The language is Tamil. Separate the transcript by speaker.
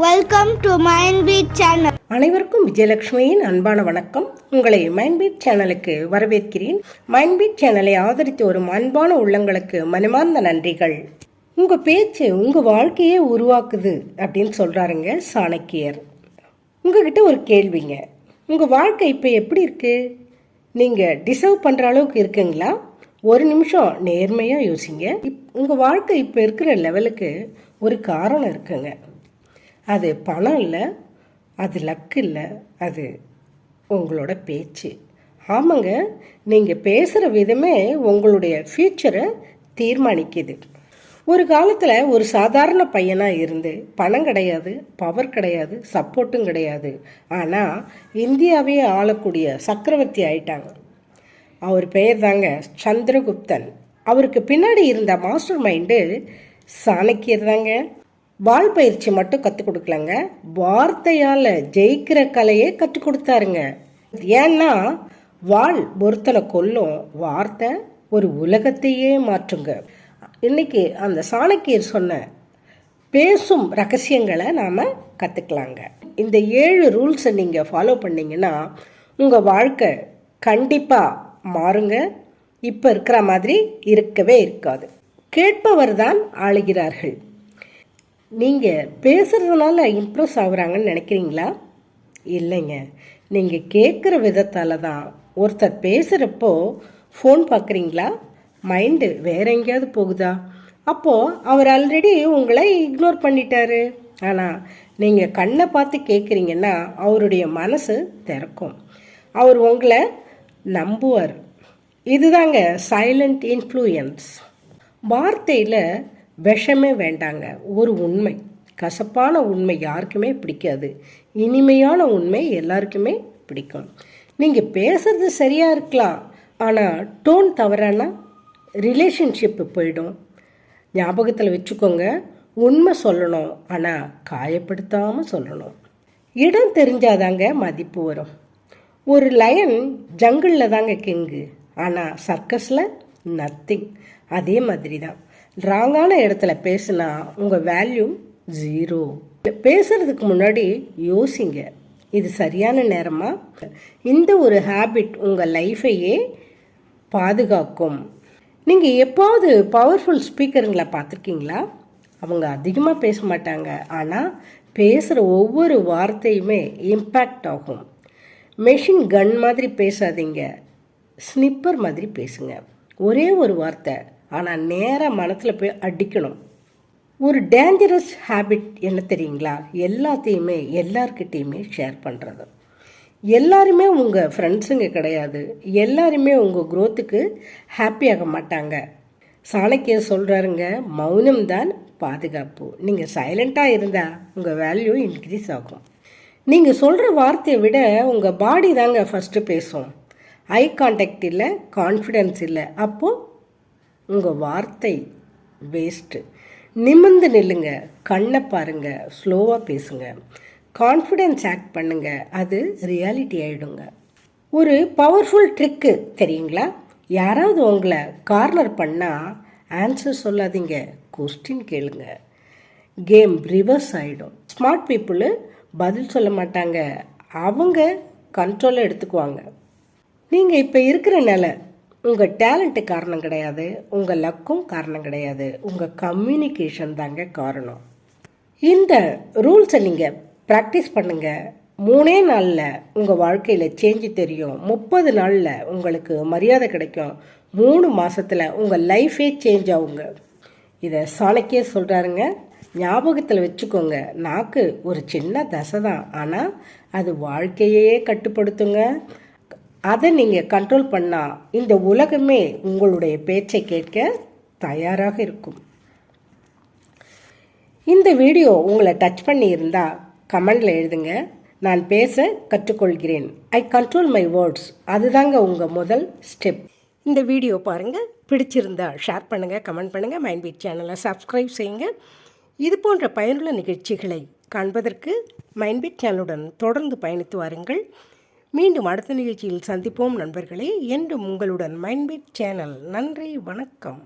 Speaker 1: Welcome to மைண்ட்பீட் channel.
Speaker 2: அனைவருக்கும் விஜயலட்சுமியின் அன்பான வணக்கம். உங்களை மைண்ட்பீட் சேனலுக்கு வரவேற்கிறேன். மைண்ட்பீட் சேனலை ஆதரித்து வரும் அன்பான உள்ளங்களுக்கு மனமார்ந்த நன்றிகள். உங்கள் பேச்சு உங்கள் வாழ்க்கையே உருவாக்குது அப்படின்னு சொல்கிறாருங்க சாணக்கியர். உங்ககிட்ட ஒரு கேள்விங்க. உங்கள் வாழ்க்கை இப்போ எப்படி இருக்குது? நீங்கள் டிசர்வ் பண்ணுற அளவுக்கு இருக்குங்களா? ஒரு நிமிஷம் நேர்மையாக யோசிங்க. உங்கள் வாழ்க்கை இப்போ இருக்கிற லெவலுக்கு ஒரு காரணம் இருக்குங்க. அது பணம் இல்லை, அது லக்கு இல்லை, அது உங்களோட பேச்சு. ஆமாங்க, நீங்கள் பேசுகிற விதமே உங்களுடைய ஃப்யூச்சரை தீர்மானிக்குது. ஒரு காலத்தில் ஒரு சாதாரண பையனாக இருந்து பணம் கிடையாது, பவர் கிடையாது, சப்போர்ட்டும் கிடையாது, ஆனால் இந்தியாவே ஆளக்கூடிய சக்கரவர்த்தி ஆயிட்டாங்க. அவர் பெயர் தாங்க சந்திரகுப்தன். அவருக்கு பின்னாடி இருந்த மாஸ்டர் மைண்டு சாணக்கியர் தாங்க. வால் பயிற்சி மட்டும் கற்றுக் கொடுக்கலங்க, வார்த்தையால் ஜெயிக்கிற கலையே கற்றுக் கொடுத்தாருங்க. ஏன்னா வாள் ஒருத்தனை கொல்லும், வார்த்தை ஒரு உலகத்தையே மாற்றுங்க. இன்னைக்கு அந்த சாணக்கியர் சொன்ன பேசும் ரகசியங்களை நாம் கற்றுக்கலாங்க. இந்த 7 ரூல்ஸை நீங்கள் ஃபாலோ பண்ணிங்கன்னா உங்கள் வாழ்க்கை கண்டிப்பாக மாறுங்க. இப்போ இருக்கிற மாதிரி இருக்கவே இருக்காது. கேட்பவர் தான் ஆளுகிறார்கள். நீங்கள் பேசுகிறதுனால இம்ப்ரெஸ் ஆகுறாங்கன்னு நினைக்கிறீங்களா? இல்லைங்க, நீங்கள் கேட்குற விதத்தால் தான். ஒருத்தர் பேசுகிறப்போ ஃபோன் பார்க்குறீங்களா, மைண்டு வேற எங்கேயாவது போகுதா? அப்போது அவர் ஆல்ரெடி உங்களை இக்னோர் பண்ணிட்டாரு. ஆனால் நீங்கள் கண்ணை பார்த்து கேட்குறீங்கன்னா அவருடைய மனசு திறக்கும், அவர் உங்களை நம்புவார். இதுதாங்க சைலண்ட் இன்ஃப்ளூயன்ஸ். வார்த்தையில் விஷமே வேண்டாங்க. ஒரு உண்மை, கசப்பான உண்மை யாருக்குமே பிடிக்காது, இனிமையான உண்மை எல்லாருக்குமே பிடிக்கும். நீங்கள் பேசுறது சரியாக இருக்கலாம், ஆனால் டோன் தவறானா ரிலேஷன்ஷிப்பு போயிடும். ஞாபகத்தில் வச்சுக்கோங்க, உண்மை சொல்லணும், ஆனால் காயப்படுத்தாமல் சொல்லணும். இடம் தெரிஞ்சாதாங்க மதிப்பு வரும். ஒரு லயன் ஜங்கிளில் தாங்க கிங்கு, ஆனால் சர்க்கஸில் நத்திங். அதே மாதிரி தான் ராங்கான இடத்துல பேசுனா உங்கள் வேல்யூ 0. பேசுகிறதுக்கு முன்னாடி யோசிங்க, இது சரியான நேரமா? இந்த ஒரு ஹேபிட் உங்கள் லைஃபையே பாதுகாக்கும். நீங்கள் எப்போது பவர்ஃபுல் ஸ்பீக்கருங்களை பார்த்துருக்கீங்களா? அவங்க அதிகமாக பேச மாட்டாங்க, ஆனால் பேசுகிற ஒவ்வொரு வார்த்தையுமே இம்பேக்ட் ஆகும். மெஷின் கன் மாதிரி பேசாதீங்க, ஸ்னிப்பர் மாதிரி பேசுங்க. ஒரே ஒரு வார்த்தை, ஆனால் நேராக மனத்தில் போய் அடிக்கணும். ஒரு டேஞ்சரஸ் ஹேபிட் என்ன தெரியுங்களா? எல்லாத்தையுமே எல்லார்கிட்டையுமே ஷேர் பண்ணுறது. எல்லாருமே உங்கள் ஃப்ரெண்ட்ஸுங்க கிடையாது, எல்லாருமே உங்கள் க்ரோத்துக்கு ஹாப்பியாக மாட்டாங்க. சாணக்கியர் சொல்கிறாருங்க, மௌனம்தான் பாதுகாப்பு. நீங்கள் சைலண்ட்டாக இருந்தால் உங்கள் வேல்யூ இன்க்ரீஸ் ஆகும். நீங்கள் சொல்கிற வார்த்தையை விட உங்கள் பாடி தாங்க ஃபஸ்ட்டு பேசும். ஐ கான்டாக்ட் இல்லை, கான்ஃபிடென்ஸ் இல்லை, அப்போது உங்கள் வார்த்தை வேஸ்ட்டு. நிமிர்ந்து நில்லுங்க, கண்ணை பாருங்கள், ஸ்லோவாக பேசுங்க, கான்ஃபிடென்ஸ் ஆக்ட் பண்ணுங்க, அது ரியாலிட்டி ஆகிடுங்க. ஒரு பவர்ஃபுல் ட்ரிக்கு தெரியுங்களா? யாராவது உங்களை கார்னர் பண்ணால் ஆன்சர் சொல்லாதீங்க, கொஸ்டின் கேளுங்க. கேம் ரிவர்ஸ் ஆகிடும். ஸ்மார்ட் பீப்புளு பதில் சொல்ல மாட்டாங்க, அவங்க கண்ட்ரோலை எடுத்துக்குவாங்க. நீங்கள் இப்போ இருக்கிற நிலை உங்கள் டேலண்ட்டு காரணம் கிடையாது, உங்கள் லக்கும் காரணம் கிடையாது, உங்கள் கம்யூனிகேஷன் தாங்க காரணம். இந்த ரூல்ஸை நீங்கள் ப்ராக்டிஸ் பண்ணுங்கள். 3 நாளில் உங்கள் வாழ்க்கையில் சேஞ்சு தெரியும். 30 நாளில் உங்களுக்கு மரியாதை கிடைக்கும். 3 மாதத்தில் உங்கள் லைஃபே சேஞ்ச் ஆகுங்க. இதை சாணக்கியர் சொல்கிறாருங்க. ஞாபகத்தில் வச்சுக்கோங்க, நாக்கு ஒரு சின்ன தசை தான், ஆனால் அது வாழ்க்கையே கட்டுப்படுத்துங்க. அதை நீங்கள் கண்ட்ரோல் பண்ணால் இந்த உலகமே உங்களுடைய பேச்சை கேட்க தயாராக இருக்கும். இந்த வீடியோ உங்களை டச் பண்ணி இருந்தால் கமெண்டில் எழுதுங்க. நான் பேச கற்றுக்கொள்கிறேன், ஐ கண்ட்ரோல் மை வேர்ட்ஸ். அதுதாங்க உங்கள் முதல் ஸ்டெப். இந்த வீடியோ பாருங்கள், பிடிச்சிருந்தா ஷேர் பண்ணுங்கள், கமெண்ட் பண்ணுங்கள், மைண்ட்பீட் சேனலை சப்ஸ்கிரைப் செய்யுங்க. இது போன்ற பயனுள்ள நிகழ்ச்சிகளை காண்பதற்கு மைண்ட்பீட் சேனலுடன் தொடர்ந்து பயணித்து வாருங்கள். மீண்டும் அடுத்த நிகழ்ச்சியில் சந்திப்போம் நண்பர்களே. என்றும் உங்களுடன் மைண்ட்பீட் சேனல். நன்றி, வணக்கம்.